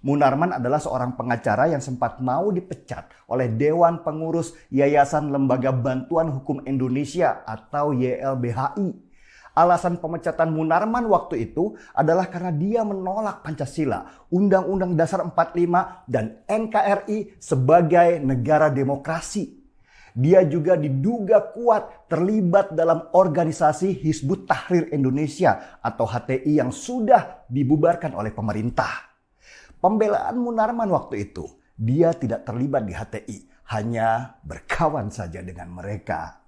Munarman adalah seorang pengacara yang sempat mau dipecat oleh Dewan Pengurus Yayasan Lembaga Bantuan Hukum Indonesia atau YLBHI. Alasan pemecatan Munarman waktu itu adalah karena dia menolak Pancasila, Undang-Undang Dasar 45 dan NKRI sebagai negara demokrasi. Dia juga diduga kuat terlibat dalam organisasi Hizbut Tahrir Indonesia atau HTI yang sudah dibubarkan oleh pemerintah. Pembelaan Munarman waktu itu, dia tidak terlibat di HTI, hanya berkawan saja dengan mereka.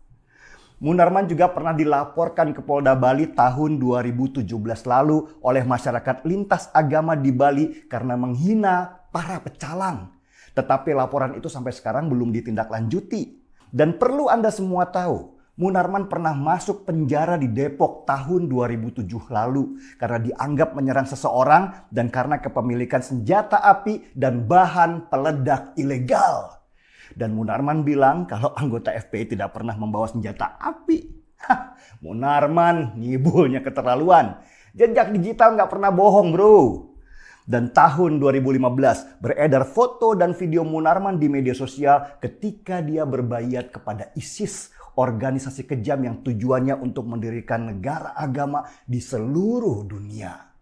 Munarman juga pernah dilaporkan ke Polda Bali tahun 2017 lalu oleh masyarakat lintas agama di Bali karena menghina para pecalang. Tetapi laporan itu sampai sekarang belum ditindaklanjuti. Dan perlu Anda semua tahu, Munarman pernah masuk penjara di Depok tahun 2007 lalu karena dianggap menyerang seseorang dan karena kepemilikan senjata api dan bahan peledak ilegal. Dan Munarman bilang kalau anggota FPI tidak pernah membawa senjata api. Munarman ngibulnya keterlaluan. Jejak digital nggak pernah bohong bro. Dan tahun 2015 beredar foto dan video Munarman di media sosial ketika dia berbaiat kepada ISIS, organisasi kejam yang tujuannya untuk mendirikan negara agama di seluruh dunia.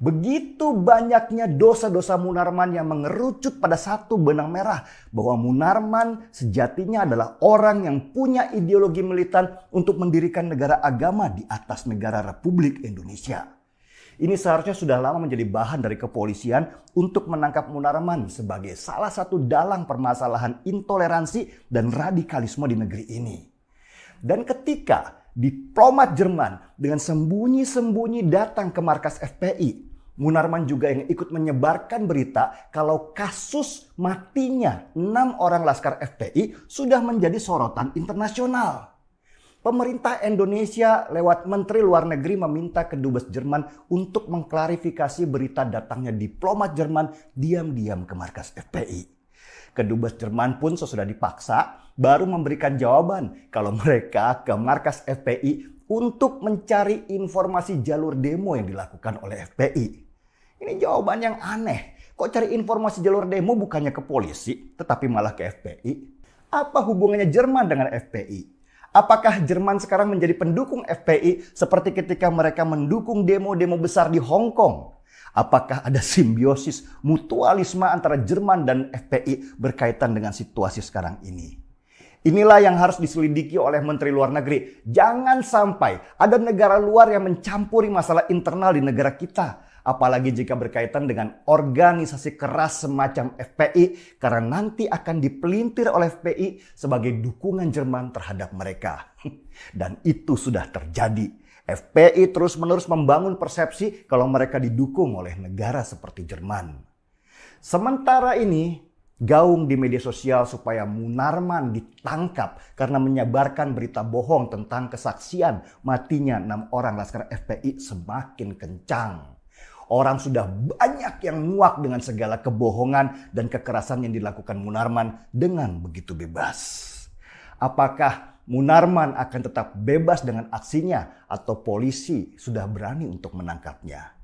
Begitu banyaknya dosa-dosa Munarman yang mengerucut pada satu benang merah bahwa Munarman sejatinya adalah orang yang punya ideologi militan untuk mendirikan negara agama di atas negara Republik Indonesia. Ini seharusnya sudah lama menjadi bahan dari kepolisian untuk menangkap Munarman sebagai salah satu dalang permasalahan intoleransi dan radikalisme di negeri ini. Dan ketika diplomat Jerman dengan sembunyi-sembunyi datang ke markas FPI, Munarman juga yang ikut menyebarkan berita kalau kasus matinya 6 orang laskar FPI sudah menjadi sorotan internasional. Pemerintah Indonesia lewat Menteri Luar Negeri meminta Kedubes Jerman untuk mengklarifikasi berita datangnya diplomat Jerman diam-diam ke markas FPI. Kedubes Jerman pun sesudah dipaksa baru memberikan jawaban kalau mereka ke markas FPI untuk mencari informasi jalur demo yang dilakukan oleh FPI. Ini jawaban yang aneh. Kok cari informasi jalur demo bukannya ke polisi, tetapi malah ke FPI? Apa hubungannya Jerman dengan FPI? Apakah Jerman sekarang menjadi pendukung FPI seperti ketika mereka mendukung demo-demo besar di Hong Kong? Apakah ada simbiosis mutualisme antara Jerman dan FPI berkaitan dengan situasi sekarang ini? Inilah yang harus diselidiki oleh Menteri Luar Negeri. Jangan sampai ada negara luar yang mencampuri masalah internal di negara kita. Apalagi jika berkaitan dengan organisasi keras semacam FPI. Karena nanti akan dipelintir oleh FPI sebagai dukungan Jerman terhadap mereka. Dan itu sudah terjadi. FPI terus-menerus membangun persepsi kalau mereka didukung oleh negara seperti Jerman. Sementara ini, gaung di media sosial supaya Munarman ditangkap karena menyebarkan berita bohong tentang kesaksian matinya 6 orang laskar FPI semakin kencang. Orang sudah banyak yang muak dengan segala kebohongan dan kekerasan yang dilakukan Munarman dengan begitu bebas. Apakah Munarman akan tetap bebas dengan aksinya atau polisi sudah berani untuk menangkapnya?